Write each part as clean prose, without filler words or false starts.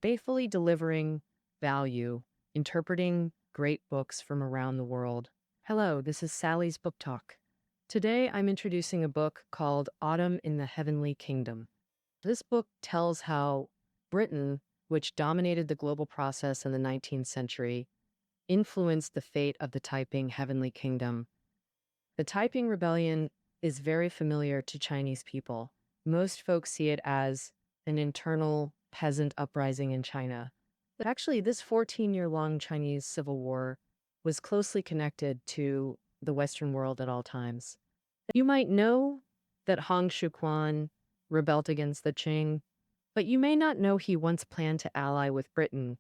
faithfully delivering value, interpreting great books from around the world. Hello, this is Sally's Book Talk. Today I'm introducing a book called Autumn in the Heavenly Kingdom. This book tells how Britain, which dominated the global process in the 19th century, influenced the fate of the Taiping Heavenly Kingdom. The Taiping Rebellion is very familiar to Chinese people. Most folks see it as an internal peasant uprising in China. But actually, this 14-year-long Chinese civil war was closely connected to the Western world at all times. You might know that Hong Xiuquan rebelled against the Qing, but you may not know he once planned to ally with Britain.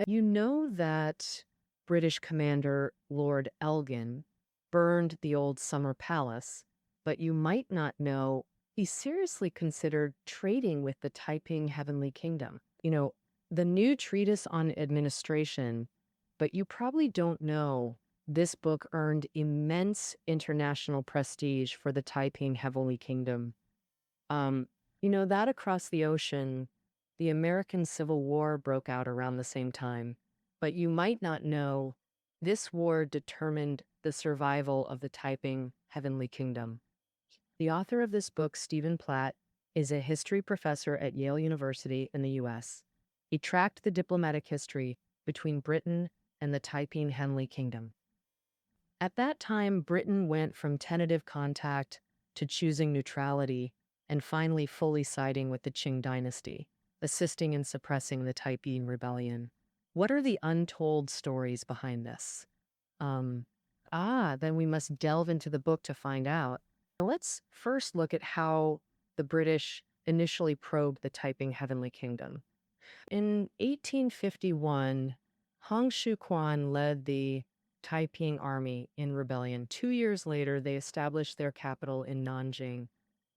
You know that British commander Lord Elgin burned the old summer palace, but you might not know he seriously considered trading with the Taiping Heavenly Kingdom. The new treatise on administration, but you probably don't know this book earned immense international prestige for the Taiping Heavenly Kingdom. That across the ocean, the American Civil War broke out around the same time, but you might not know this war determined the survival of the Taiping Heavenly Kingdom. The author of this book, Stephen Platt, is a history professor at Yale University in the US. He tracked the diplomatic history between Britain and the Taiping Heavenly Kingdom. At that time, Britain went from tentative contact to choosing neutrality and finally fully siding with the Qing dynasty, assisting in suppressing the Taiping Rebellion. What are the untold stories behind this? Then we must delve into the book to find out. Let's first look at how the British initially probed the Taiping Heavenly Kingdom. In 1851, Hong Xiuquan led the Taiping army in rebellion. 2 years later, they established their capital in Nanjing.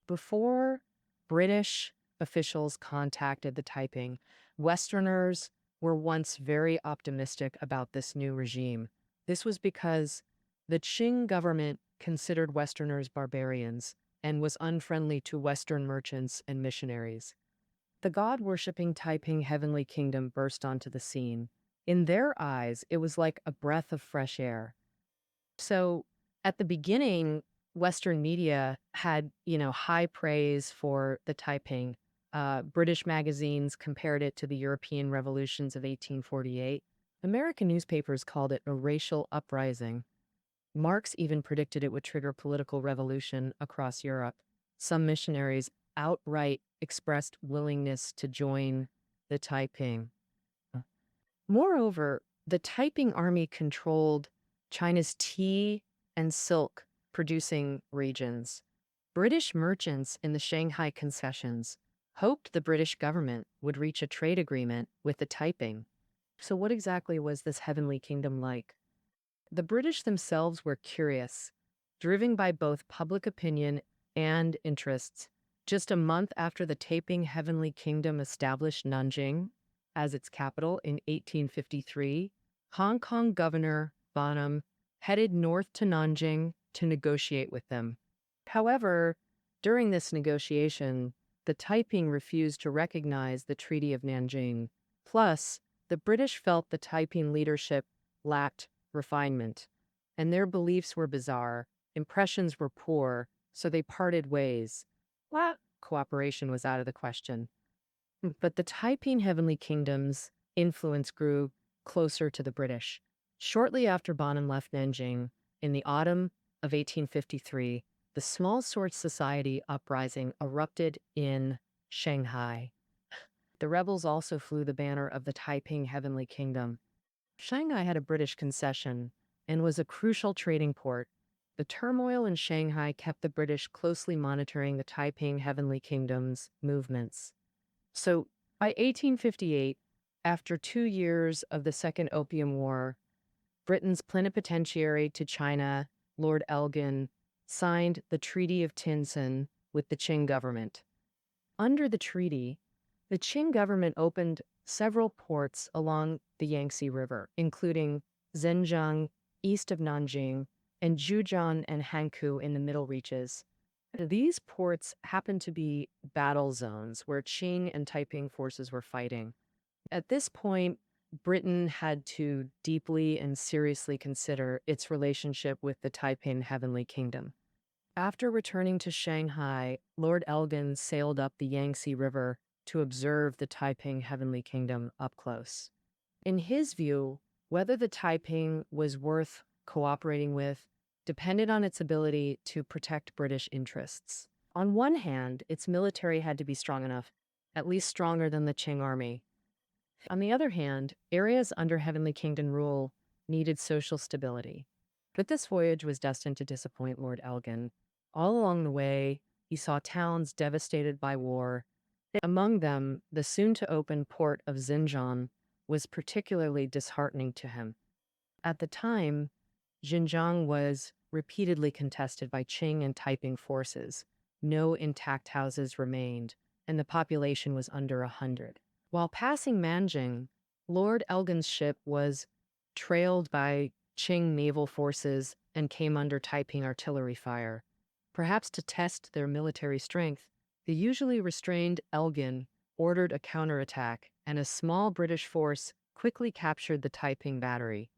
Before British officials contacted the Taiping, Westerners were once very optimistic about this new regime. This was because the Qing government considered Westerners barbarians and was unfriendly to Western merchants and missionaries. The god-worshipping Taiping Heavenly Kingdom burst onto the scene. In their eyes, it was like a breath of fresh air. So at the beginning, Western media had, high praise for the Taiping. British magazines compared it to the European revolutions of 1848. American newspapers called it a racial uprising. Marx even predicted it would trigger political revolution across Europe. Some missionaries outright expressed willingness to join the Taiping. Moreover, the Taiping army controlled China's tea and silk producing regions. British merchants in the Shanghai concessions hoped the British government would reach a trade agreement with the Taiping. So what exactly was this heavenly kingdom like? The British themselves were curious, driven by both public opinion and interests. Just a month after the Taiping Heavenly Kingdom established Nanjing as its capital in 1853, Hong Kong Governor Bonham headed north to Nanjing to negotiate with them. However, during this negotiation, the Taiping refused to recognize the Treaty of Nanjing. Plus, the British felt the Taiping leadership lacked refinement, and their beliefs were bizarre, impressions were poor, so they parted ways. Cooperation was out of the question. But the Taiping Heavenly Kingdom's influence grew closer to the British. Shortly after Bonham left Nanjing, in the autumn of 1853, the Small Swords Society uprising erupted in Shanghai. The rebels also flew the banner of the Taiping Heavenly Kingdom. Shanghai had a British concession and was a crucial trading port. The turmoil in Shanghai kept the British closely monitoring the Taiping Heavenly Kingdom's movements. So by 1858, after 2 years of the Second Opium War, Britain's plenipotentiary to China, Lord Elgin, signed the Treaty of Tientsin with the Qing government. Under the treaty, the Qing government opened several ports along the Yangtze River, including Zhenjiang, east of Nanjing, and Zhujiang and Hankou in the middle reaches. These ports happened to be battle zones where Qing and Taiping forces were fighting. At this point, Britain had to deeply and seriously consider its relationship with the Taiping Heavenly Kingdom. After returning to Shanghai, Lord Elgin sailed up the Yangtze River to observe the Taiping Heavenly Kingdom up close. In his view, whether the Taiping was worth cooperating with depended on its ability to protect British interests. On one hand, its military had to be strong enough, at least stronger than the Qing army. On the other hand, areas under Heavenly Kingdom rule needed social stability. But this voyage was destined to disappoint Lord Elgin. All along the way, he saw towns devastated by war. Among them, the soon-to-open port of Xinjiang was particularly disheartening to him. At the time, Xinjiang was repeatedly contested by Qing and Taiping forces. No intact houses remained, and the population was under 100. While passing Nanjing, Lord Elgin's ship was trailed by Qing naval forces and came under Taiping artillery fire. Perhaps to test their military strength, the usually restrained Elgin ordered a counterattack, and a small British force quickly captured the Taiping battery.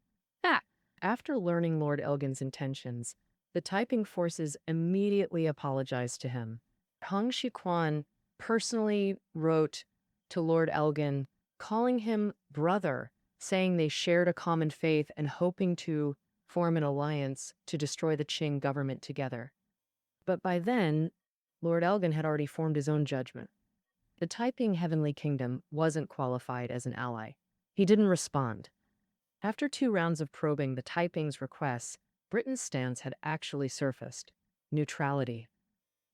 After learning Lord Elgin's intentions, the Taiping forces immediately apologized to him. Hong Xiuquan personally wrote to Lord Elgin, calling him brother, saying they shared a common faith and hoping to form an alliance to destroy the Qing government together. But by then, Lord Elgin had already formed his own judgment. The Taiping Heavenly Kingdom wasn't qualified as an ally. He didn't respond. After 2 rounds of probing the Taiping's requests, Britain's stance had actually surfaced: neutrality.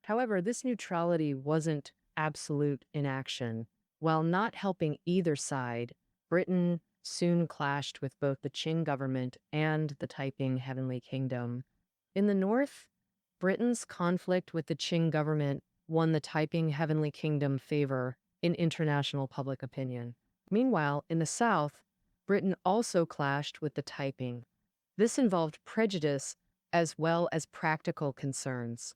However, this neutrality wasn't absolute inaction. While not helping either side, Britain soon clashed with both the Qing government and the Taiping Heavenly Kingdom. In the north, Britain's conflict with the Qing government won the Taiping Heavenly Kingdom favor in international public opinion. Meanwhile, in the south, Britain also clashed with the Taiping. This involved prejudice as well as practical concerns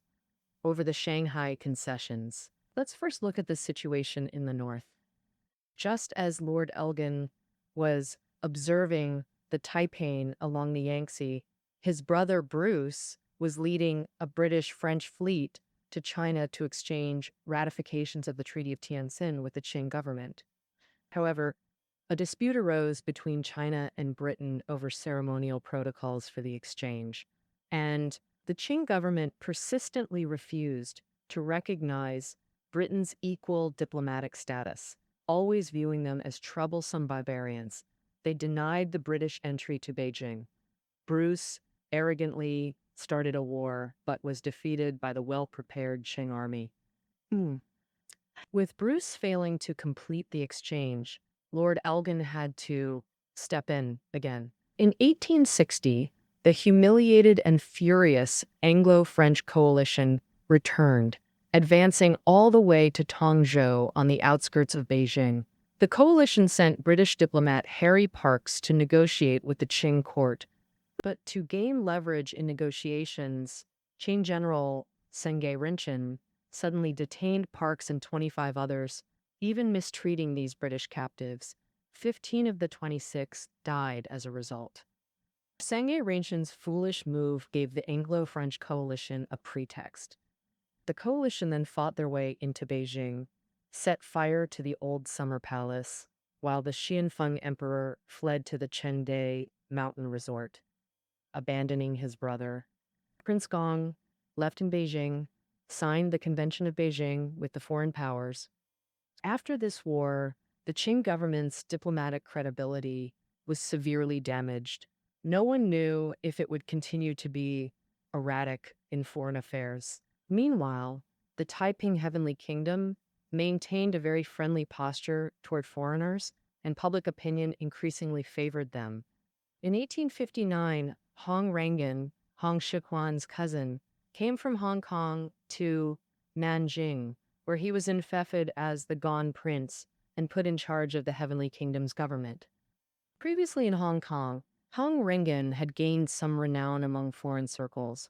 over the Shanghai concessions. Let's first look at the situation in the north. Just as Lord Elgin was observing the Taiping along the Yangtze, his brother Bruce was leading a British-French fleet to China to exchange ratifications of the Treaty of Tianjin with the Qing government. However, a dispute arose between China and Britain over ceremonial protocols for the exchange, and the Qing government persistently refused to recognize Britain's equal diplomatic status, always viewing them as troublesome barbarians. They denied the British entry to Beijing. Bruce arrogantly started a war, but was defeated by the well-prepared Qing army. With Bruce failing to complete the exchange, Lord Elgin had to step in again. In 1860, the humiliated and furious Anglo-French coalition returned, advancing all the way to Tongzhou on the outskirts of Beijing. The coalition sent British diplomat Harry Parkes to negotiate with the Qing court. But to gain leverage in negotiations, Qing General Senge Rinchen suddenly detained Parkes and 25 others, even mistreating these British captives. 15 of the 26 died as a result. Senge Rinchen's foolish move gave the Anglo-French coalition a pretext. The coalition then fought their way into Beijing, set fire to the old summer palace, while the Xianfeng emperor fled to the Chengde mountain resort, abandoning his brother. Prince Gong, left in Beijing, signed the Convention of Beijing with the foreign powers. After this war, the Qing government's diplomatic credibility was severely damaged. No one knew if it would continue to be erratic in foreign affairs. Meanwhile, the Taiping Heavenly Kingdom maintained a very friendly posture toward foreigners, and public opinion increasingly favored them. In 1859, Hong Rengan, Hong Xiuquan's cousin, came from Hong Kong to Nanjing, where he was infefted as the Gone Prince and put in charge of the Heavenly Kingdom's government. Previously in Hong Kong, Hong Rengan had gained some renown among foreign circles.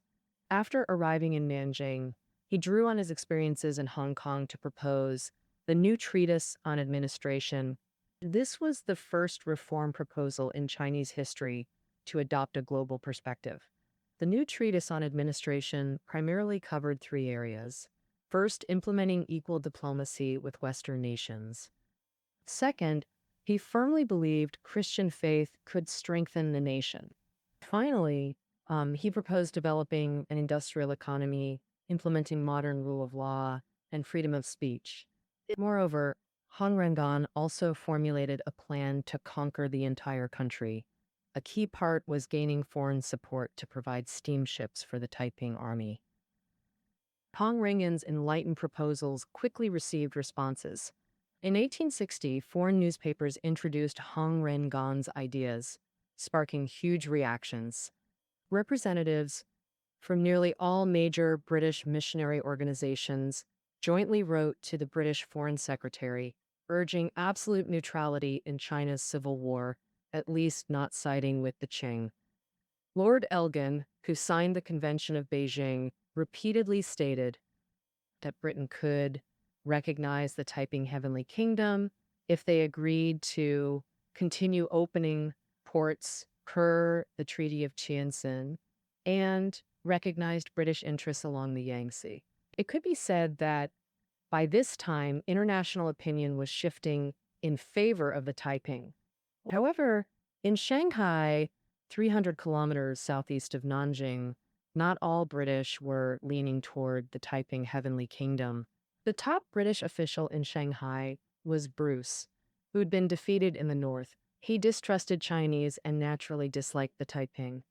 After arriving in Nanjing, he drew on his experiences in Hong Kong to propose the new treatise on administration, This was the first reform proposal in Chinese history to adopt a global perspective. The new treatise on administration primarily covered three areas. First, implementing equal diplomacy with Western nations. Second, he firmly believed Christian faith could strengthen the nation. Finally, he proposed developing an industrial economy, implementing modern rule of law, and freedom of speech. Moreover, Han Rengan also formulated a plan to conquer the entire country. A key part was gaining foreign support to provide steamships for the Taiping army. Han Rengan's enlightened proposals quickly received responses. In 1860, foreign newspapers introduced Han Rengan's ideas, sparking huge reactions. Representatives from nearly all major British missionary organizations jointly wrote to the British Foreign Secretary, urging absolute neutrality in China's civil war, at least not siding with the Qing. Lord Elgin, who signed the Convention of Beijing, repeatedly stated that Britain could recognize the Taiping Heavenly Kingdom if they agreed to continue opening ports per the Treaty of Tientsin and recognized British interests along the Yangtze. It could be said that by this time, international opinion was shifting in favor of the Taiping. However, in Shanghai, 300 kilometers southeast of Nanjing, not all British were leaning toward the Taiping Heavenly Kingdom. The top British official in Shanghai was Bruce, who had been defeated in the north. He distrusted Chinese and naturally disliked the Taiping.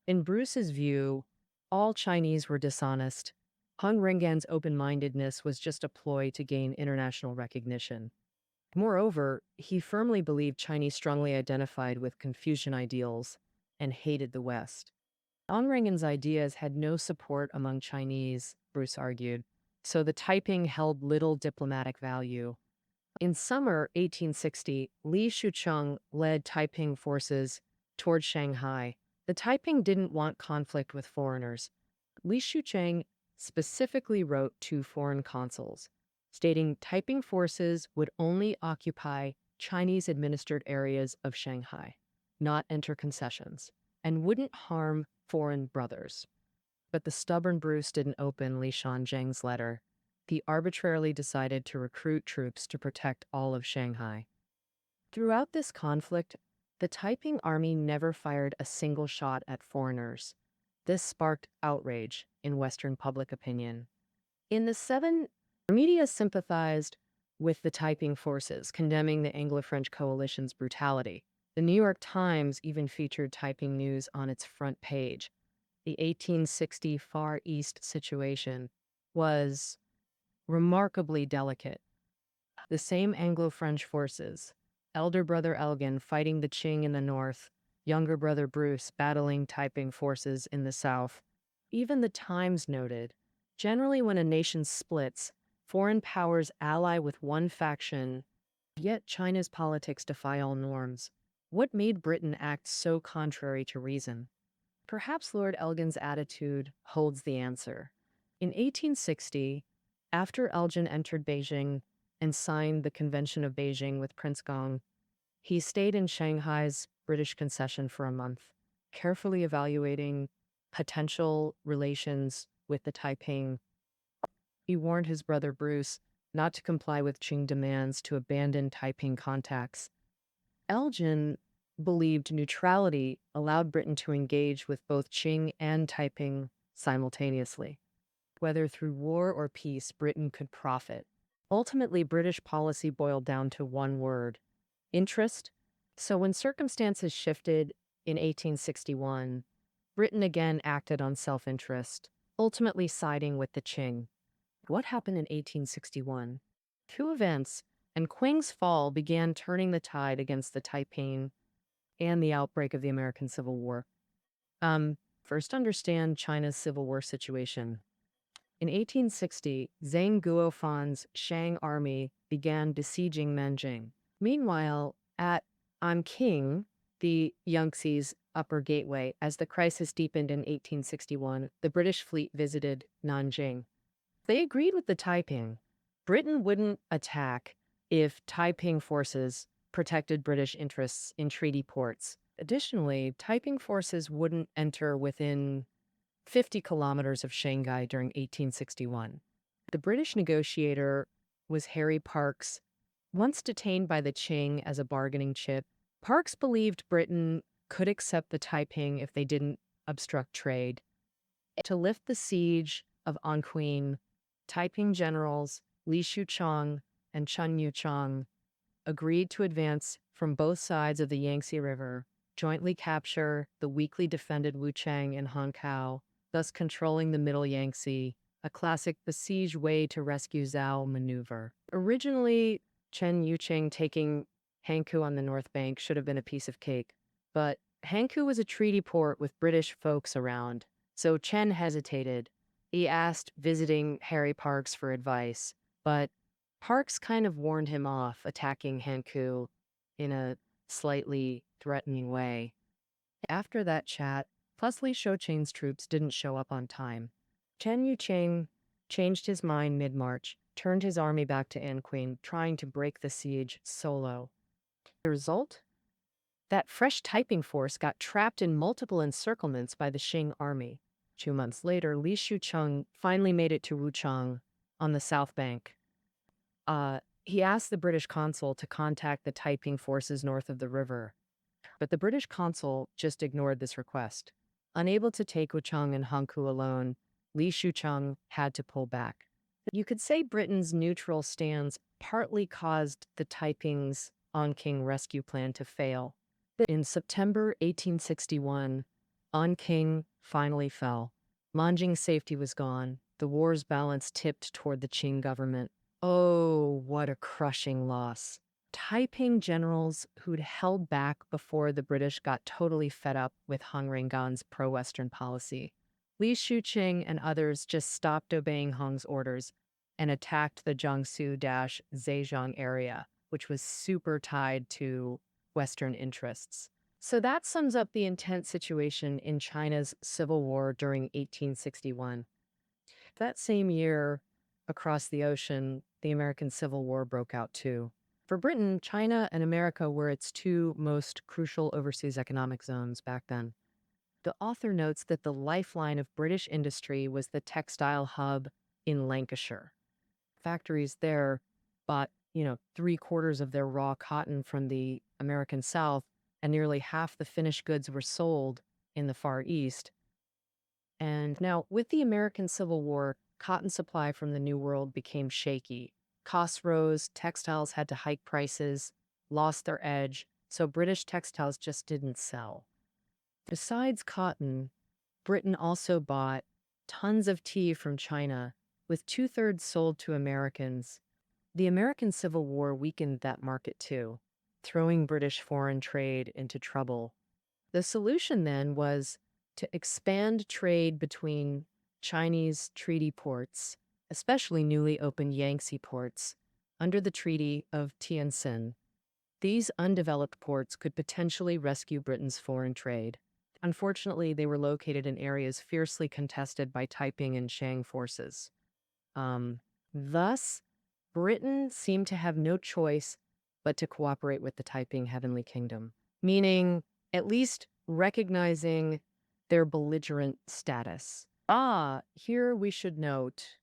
In Bruce's view, all Chinese were dishonest. Han Rengan's open-mindedness was just a ploy to gain international recognition. Moreover, he firmly believed Chinese strongly identified with Confucian ideals and hated the West. Han Rengan's ideas had no support among Chinese, Bruce argued, so the Taiping held little diplomatic value. In summer 1860, Li Shucheng led Taiping forces toward Shanghai. The Taiping didn't want conflict with foreigners. Li Shucheng specifically wrote to foreign consuls, stating Taiping forces would only occupy Chinese-administered areas of Shanghai, not enter concessions, and wouldn't harm foreign brothers. But the stubborn Bruce didn't open Li Shucheng's letter. He arbitrarily decided to recruit troops to protect all of Shanghai. Throughout this conflict, the Taiping army never fired a single shot at foreigners. This sparked outrage in Western public opinion. In the media sympathized with the Taiping forces, condemning the Anglo-French coalition's brutality. The New York Times even featured Taiping news on its front page. The 1860 Far East situation was remarkably delicate. The same Anglo-French forces, elder brother Elgin fighting the Qing in the north, younger brother Bruce battling Taiping forces in the south. Even the Times noted, generally when a nation splits, foreign powers ally with one faction, yet China's politics defy all norms. What made Britain act so contrary to reason? Perhaps Lord Elgin's attitude holds the answer. In 1860, after Elgin entered Beijing and signed the Convention of Beijing with Prince Gong, he stayed in Shanghai's British concession for a month, carefully evaluating potential relations with the Taiping. He warned his brother Bruce not to comply with Qing demands to abandon Taiping contacts. Elgin believed neutrality allowed Britain to engage with both Qing and Taiping simultaneously. Whether through war or peace, Britain could profit. Ultimately, British policy boiled down to one word: interest. So when circumstances shifted in 1861, Britain again acted on self-interest, ultimately siding with the Qing. What happened in 1861? Two events, and Qing's fall began turning the tide against the Taiping and the outbreak of the American Civil War. First, understand China's Civil War situation. In 1860, Zhang Guofan's Shang army began besieging Nanjing. Meanwhile, at Anqing, the Yangtze's upper gateway, as the crisis deepened in 1861, the British fleet visited Nanjing. They agreed with the Taiping. Britain wouldn't attack if Taiping forces protected British interests in treaty ports. Additionally, Taiping forces wouldn't enter within 50 kilometers of Shanghai during 1861. The British negotiator was Harry Parkes, once detained by the Qing as a bargaining chip. Parkes believed Britain could accept the Taiping if they didn't obstruct trade. To lift the siege of Anqing, Taiping generals Li Shuchang and Chen Yuchang agreed to advance from both sides of the Yangtze River, jointly capture the weakly defended Wuchang and Hankow, thus controlling the middle Yangtze, a classic besiege way to rescue Zhao maneuver. Originally, Chen Yuchang taking Hankou on the north bank should have been a piece of cake, but Hankou was a treaty port with British folks around, so Chen hesitated. He asked visiting Harry Parkes for advice, but Parkes kind of warned him off attacking Hankou in a slightly threatening way. After that chat, plus Li Shoucheng's troops didn't show up on time. Chen Yucheng changed his mind mid-March, turned his army back to Anqing, trying to break the siege solo. The result? That fresh Taiping force got trapped in multiple encirclements by the Qing army. 2 months later, Li Shucheng finally made it to Wuchang on the south bank. He asked the British consul to contact the Taiping forces north of the river, but the British consul just ignored this request. Unable to take Wuchang and Hankou alone, Li Shucheng had to pull back. You could say Britain's neutral stance partly caused the Taiping's Anqing rescue plan to fail. In September 1861, Anqing finally fell. Nanjing's safety was gone. The war's balance tipped toward the Qing government. Oh, what a crushing loss. Taiping generals who'd held back before the British got totally fed up with Hong Xiuquan's pro-Western policy. Li Shucheng and others just stopped obeying Hong's orders and attacked the Jiangsu-Zhejiang area, which was super tied to Western interests. So that sums up the intense situation in China's civil war during 1861. That same year, across the ocean, the American Civil War broke out too. For Britain, China and America were its two most crucial overseas economic zones back then. The author notes that the lifeline of British industry was the textile hub in Lancashire. Factories there bought, 3/4 of their raw cotton from the American South, and nearly half the finished goods were sold in the Far East. And now, with the American Civil War, cotton supply from the New World became shaky. Costs rose, textiles had to hike prices, lost their edge, so British textiles just didn't sell. Besides cotton, Britain also bought tons of tea from China, with 2/3 sold to Americans. The American Civil War weakened that market too, throwing British foreign trade into trouble. The solution then was to expand trade between Chinese treaty ports, especially newly opened Yangtze ports, under the Treaty of Tientsin. These undeveloped ports could potentially rescue Britain's foreign trade. Unfortunately, they were located in areas fiercely contested by Taiping and Shang forces. Thus, Britain seemed to have no choice but to cooperate with the Taiping Heavenly Kingdom, meaning at least recognizing their belligerent status. Here we should note,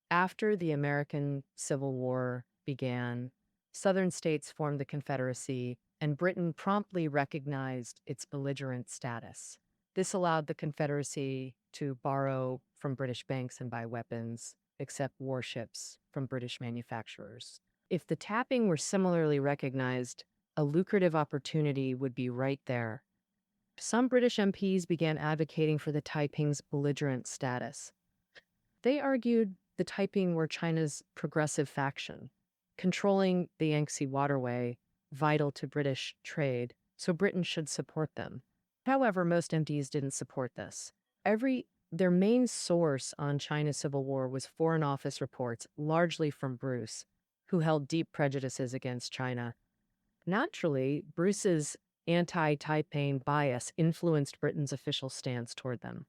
after the American Civil War began, Southern states formed the Confederacy, and Britain promptly recognized its belligerent status. This allowed the Confederacy to borrow from British banks and buy weapons, accept warships from British manufacturers. If the tapping were similarly recognized, a lucrative opportunity would be right there. Some British MPs began advocating for the Taiping's belligerent status. They argued the Taiping were China's progressive faction, controlling the Yangtze waterway, vital to British trade, so Britain should support them. However, most MPs didn't support this. Their main source on China's civil war was Foreign Office reports, largely from Bruce, who held deep prejudices against China. Naturally, Bruce's anti-Taiping bias influenced Britain's official stance toward them.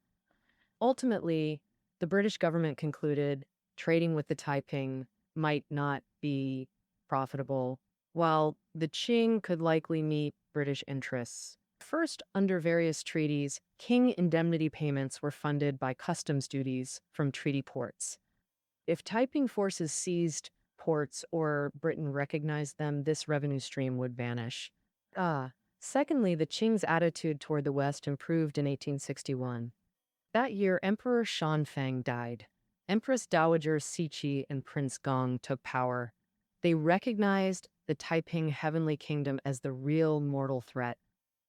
Ultimately, the British government concluded trading with the Taiping might not be profitable, while the Qing could likely meet British interests. First, under various treaties, Qing indemnity payments were funded by customs duties from treaty ports. If Taiping forces seized ports or Britain recognized them, this revenue stream would vanish. Secondly, the Qing's attitude toward the West improved in 1861. That year, Emperor Shanfeng died. Empress Dowager Cixi and Prince Gong took power. They recognized the Taiping Heavenly Kingdom as the real mortal threat,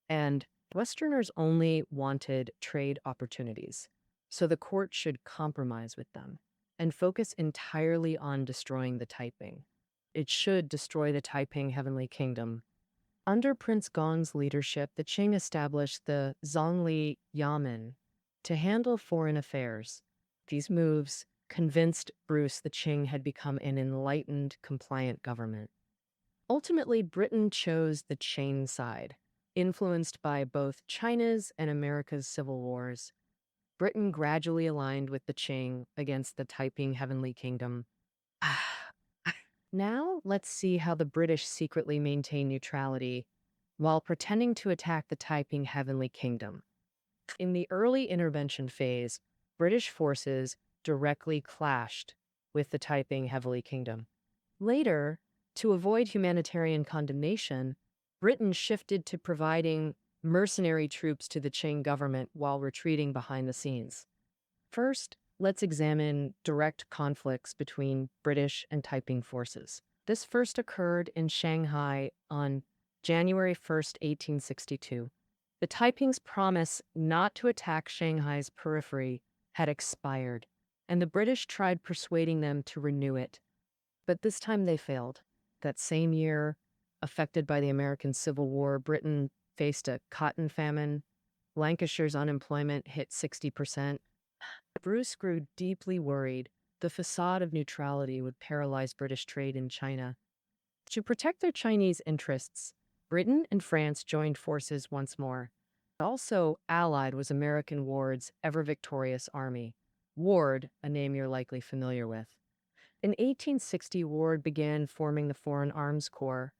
and Westerners only wanted trade opportunities. So the court should compromise with them and focus entirely on destroying the Taiping. It should destroy the Taiping Heavenly Kingdom. Under Prince Gong's leadership, the Qing established the Zhongli Yamen to handle foreign affairs. These moves convinced Bruce the Qing had become an enlightened, compliant government. Ultimately, Britain chose the Qing side, influenced by both China's and America's civil wars. Britain gradually aligned with the Qing against the Taiping Heavenly Kingdom. Now, let's see how the British secretly maintain neutrality while pretending to attack the Taiping Heavenly Kingdom. In the early intervention phase, British forces directly clashed with the Taiping Heavenly Kingdom. Later, to avoid humanitarian condemnation, Britain shifted to providing mercenary troops to the Qing government while retreating behind the scenes. First, let's examine direct conflicts between British and Taiping forces. This first occurred in Shanghai on January 1st, 1862. The Taiping's promise not to attack Shanghai's periphery had expired, and the British tried persuading them to renew it. But this time they failed. That same year, affected by the American Civil War, Britain faced a cotton famine. Lancashire's unemployment hit 60%. Bruce grew deeply worried the facade of neutrality would paralyze British trade in China. To protect their Chinese interests, Britain and France joined forces once more. Also allied was American Ward's ever-victorious army. Ward, a name you're likely familiar with. In 1860, Ward began forming the Foreign Arms Corps.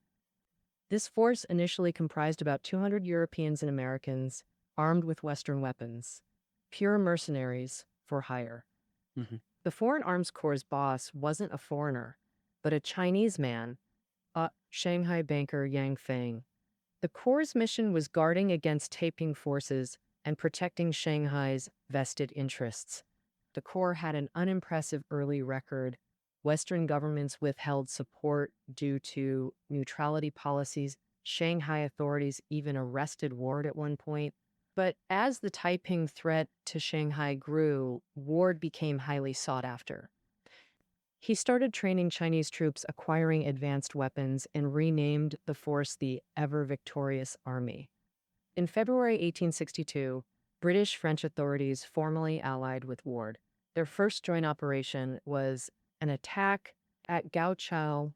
This force initially comprised about 200 Europeans and Americans, armed with Western weapons. Pure mercenaries for hire. The Foreign Arms Corps' boss wasn't a foreigner, but a Chinese man, a Shanghai banker Yang Feng. The Corps' mission was guarding against Taiping forces and protecting Shanghai's vested interests. The Corps had an unimpressive early record. Western governments withheld support due to neutrality policies. Shanghai authorities even arrested Ward at one point. But as the Taiping threat to Shanghai grew, Ward became highly sought after. He started training Chinese troops, acquiring advanced weapons, and renamed the force the Ever-Victorious Army. In February 1862, British-French authorities formally allied with Ward. Their first joint operation was an attack at Gaochao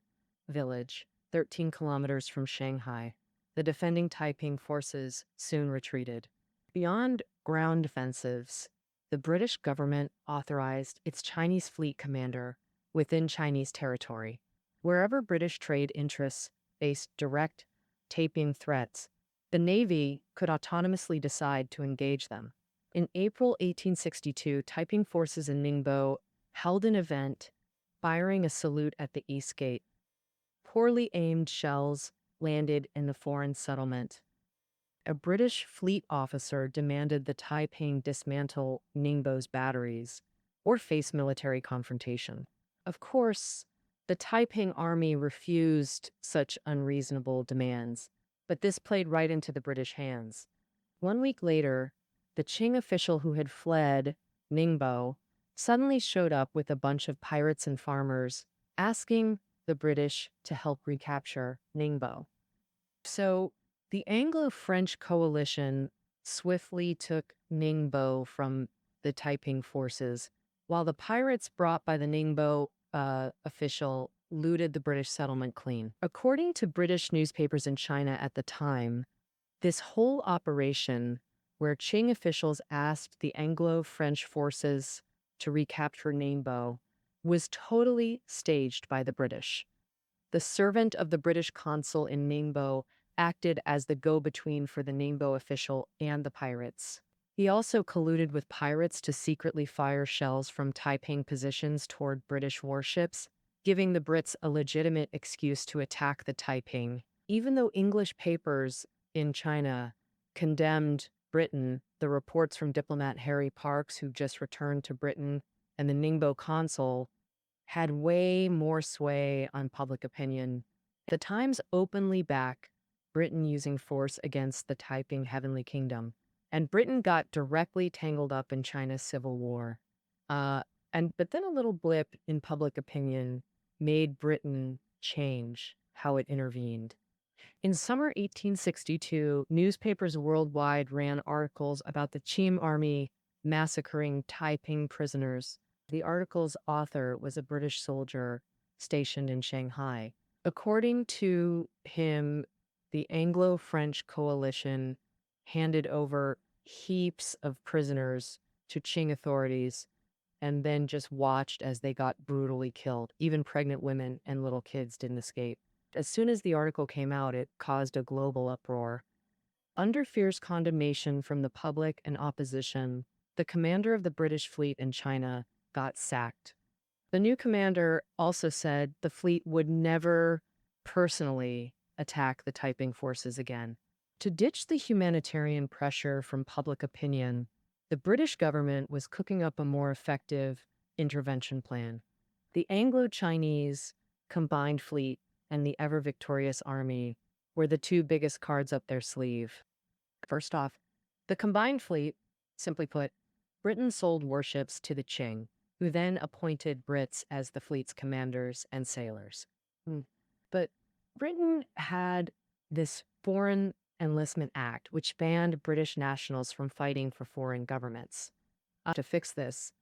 village, 13 kilometers from Shanghai. The defending Taiping forces soon retreated. Beyond ground defensives, the British government authorized its Chinese fleet commander within Chinese territory. Wherever British trade interests faced direct Taiping threats, the Navy could autonomously decide to engage them. In April 1862, Taiping forces in Ningbo held an event, firing a salute at the East Gate. Poorly aimed shells landed in the foreign settlement. A British fleet officer demanded the Taiping dismantle Ningbo's batteries or face military confrontation. Of course, the Taiping army refused such unreasonable demands, but this played right into the British hands. 1 week later, the Qing official who had fled Ningbo suddenly showed up with a bunch of pirates and farmers, asking the British to help recapture Ningbo. So the Anglo-French coalition swiftly took Ningbo from the Taiping forces, while the pirates brought by the Ningbo official looted the British settlement clean. According to British newspapers in China at the time, this whole operation, where Qing officials asked the Anglo-French forces to recapture Ningbo, was totally staged by the British. the servant of the British consul in Ningbo, acted as the go-between for the Ningbo official and the pirates. He also colluded with pirates to secretly fire shells from Taiping positions toward British warships, giving the Brits a legitimate excuse to attack the Taiping. Even though English papers in China condemned Britain, the reports from diplomat Harry Parkes, who just returned to Britain, and the Ningbo consul had way more sway on public opinion. The Times openly backed Britain using force against the Taiping Heavenly Kingdom, and Britain got directly tangled up in China's civil war. But then a little blip in public opinion made Britain change how it intervened. In summer 1862, newspapers worldwide ran articles about the Qing army massacring Taiping prisoners. The article's author was a British soldier stationed in Shanghai. According to him, the Anglo-French coalition handed over heaps of prisoners to Qing authorities and then just watched as they got brutally killed. Even pregnant women and little kids didn't escape. As soon as the article came out, it caused a global uproar. Under fierce condemnation from the public and opposition, the commander of the British fleet in China got sacked. The new commander also said the fleet would never personally attack the Taiping forces again. To ditch the humanitarian pressure from public opinion, the British government was cooking up a more effective intervention plan. The Anglo-Chinese combined fleet and the ever-victorious army were the two biggest cards up their sleeve. First off, the combined fleet, simply put, Britain sold warships to the Qing, who then appointed Brits as the fleet's commanders and sailors. But Britain had this Foreign Enlistment Act, which banned British nationals from fighting for foreign governments. To fix this,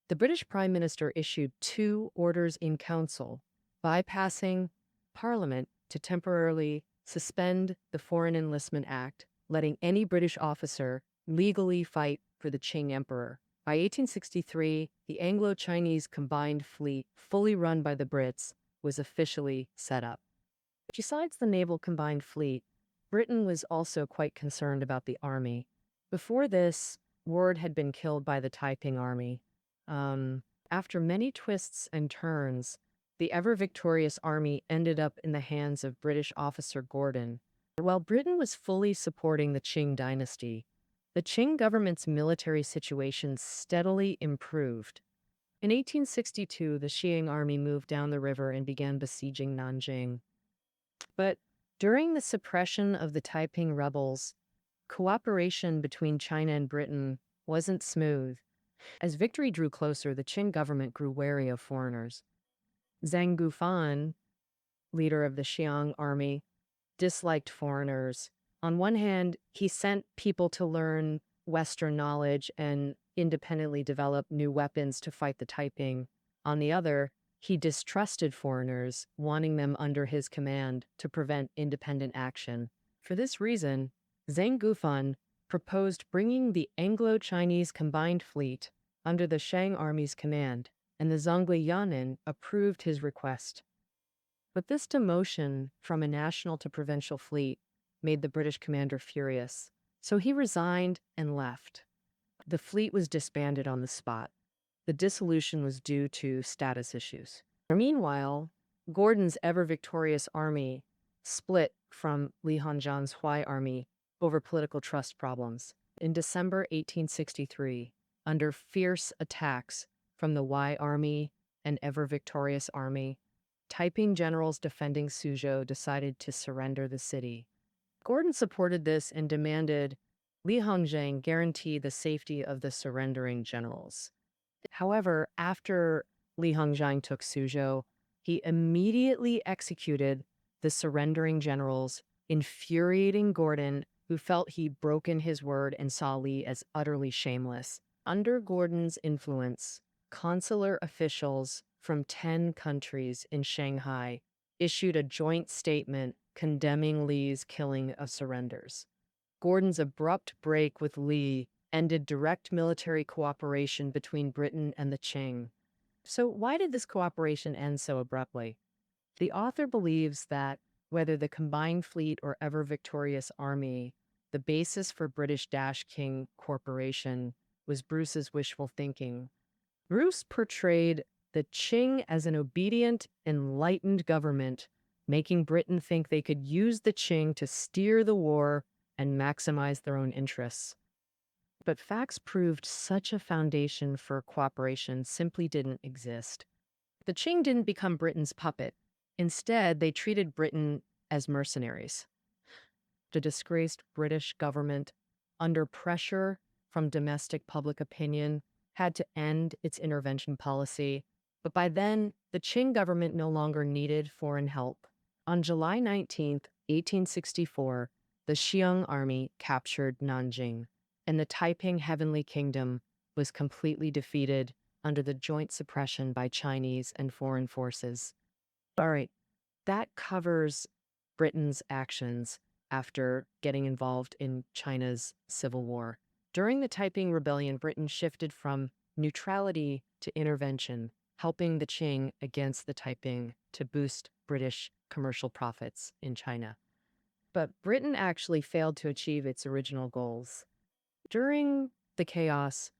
the British Prime Minister issued 2 orders in council, bypassing Parliament to temporarily suspend the Foreign Enlistment Act, letting any British officer legally fight for the Qing Emperor. By 1863, the Anglo-Chinese combined fleet, fully run by the Brits, was officially set up. Besides the naval combined fleet, Britain was also quite concerned about the army. Before this, Ward had been killed by the Taiping army. After many twists and turns, the ever-victorious army ended up in the hands of British officer Gordon. While Britain was fully supporting the Qing dynasty, the Qing government's military situation steadily improved. In 1862, the Qing army moved down the river and began besieging Nanjing. But during the suppression of the Taiping rebels, cooperation between China and Britain wasn't smooth. As victory drew closer, the Qing government grew wary of foreigners. Zhang Gufan, leader of the Xiang army, disliked foreigners. On one hand, he sent people to learn Western knowledge and independently develop new weapons to fight the Taiping. On the other, he distrusted foreigners, wanting them under his command to prevent independent action. For this reason, Zhang Gufan proposed bringing the Anglo-Chinese combined fleet under the Shang army's command, and the Zhongli Yanin approved his request. But this demotion from a national to provincial fleet made the British commander furious, so he resigned and left. The fleet was disbanded on the spot. The dissolution was due to status issues. Meanwhile, Gordon's ever-victorious army split from Li Hongzhang's Huai army over political trust problems. In December 1863, under fierce attacks from the Huai army and ever-victorious army, Taiping generals defending Suzhou decided to surrender the city. Gordon supported this and demanded Li Hongzhang guarantee the safety of the surrendering generals. However, after Li Hongzhang took Suzhou, he immediately executed the surrendering generals, infuriating Gordon, who felt he'd broken his word and saw Li as utterly shameless. Under Gordon's influence, consular officials from 10 countries in Shanghai issued a joint statement condemning Li's killing of surrenders. Gordon's abrupt break with Li ended direct military cooperation between Britain and the Qing. So why did this cooperation end so abruptly? The author believes that whether the combined fleet or ever victorious army, the basis for British-Qing Corporation was Bruce's wishful thinking. Bruce portrayed the Qing as an obedient, enlightened government, making Britain think they could use the Qing to steer the war and maximize their own interests. But facts proved such a foundation for cooperation simply didn't exist. The Qing didn't become Britain's puppet. Instead, they treated Britain as mercenaries. The disgraced British government, under pressure from domestic public opinion, had to end its intervention policy. But by then, the Qing government no longer needed foreign help. On July 19th, 1864, the Xiong army captured Nanjing, and the Taiping Heavenly Kingdom was completely defeated under the joint suppression by Chinese and foreign forces. All right, that covers Britain's actions after getting involved in China's civil war. During the Taiping Rebellion, Britain shifted from neutrality to intervention, helping the Qing against the Taiping to boost British commercial profits in China. But Britain actually failed to achieve its original goals. During the chaos,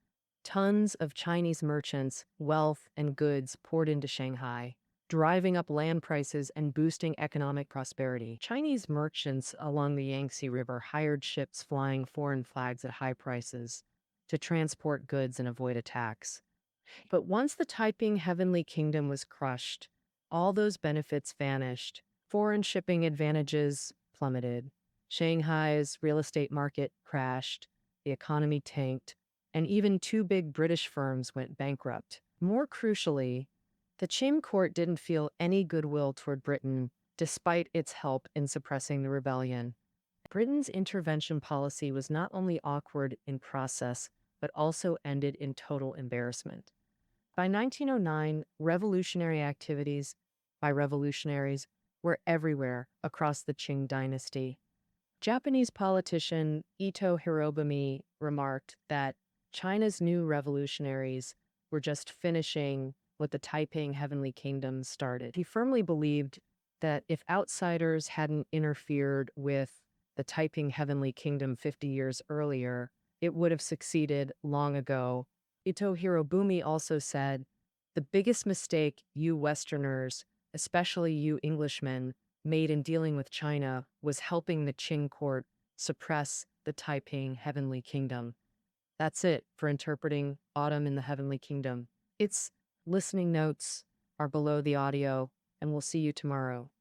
tons of Chinese merchants, wealth, and goods poured into Shanghai, driving up land prices and boosting economic prosperity. Chinese merchants along the Yangtze River hired ships flying foreign flags at high prices to transport goods and avoid attacks. But once the Taiping Heavenly Kingdom was crushed, all those benefits vanished. Foreign shipping advantages plummeted. Shanghai's real estate market crashed. The economy tanked. And even two big British firms went bankrupt. More crucially, the Qing court didn't feel any goodwill toward Britain, despite its help in suppressing the rebellion. Britain's intervention policy was not only awkward in process, but also ended in total embarrassment. By 1909, revolutionary activities by revolutionaries were everywhere across the Qing dynasty. Japanese politician Ito Hirobumi remarked that China's new revolutionaries were just finishing what the Taiping Heavenly Kingdom started. He firmly believed that if outsiders hadn't interfered with the Taiping Heavenly Kingdom 50 years earlier, it would have succeeded long ago. Ito Hirobumi also said, "The biggest mistake you Westerners, especially you Englishmen, made in dealing with China was helping the Qing court suppress the Taiping Heavenly Kingdom." That's it for interpreting Autumn in the Heavenly Kingdom. Its listening notes are below the audio, and we'll see you tomorrow.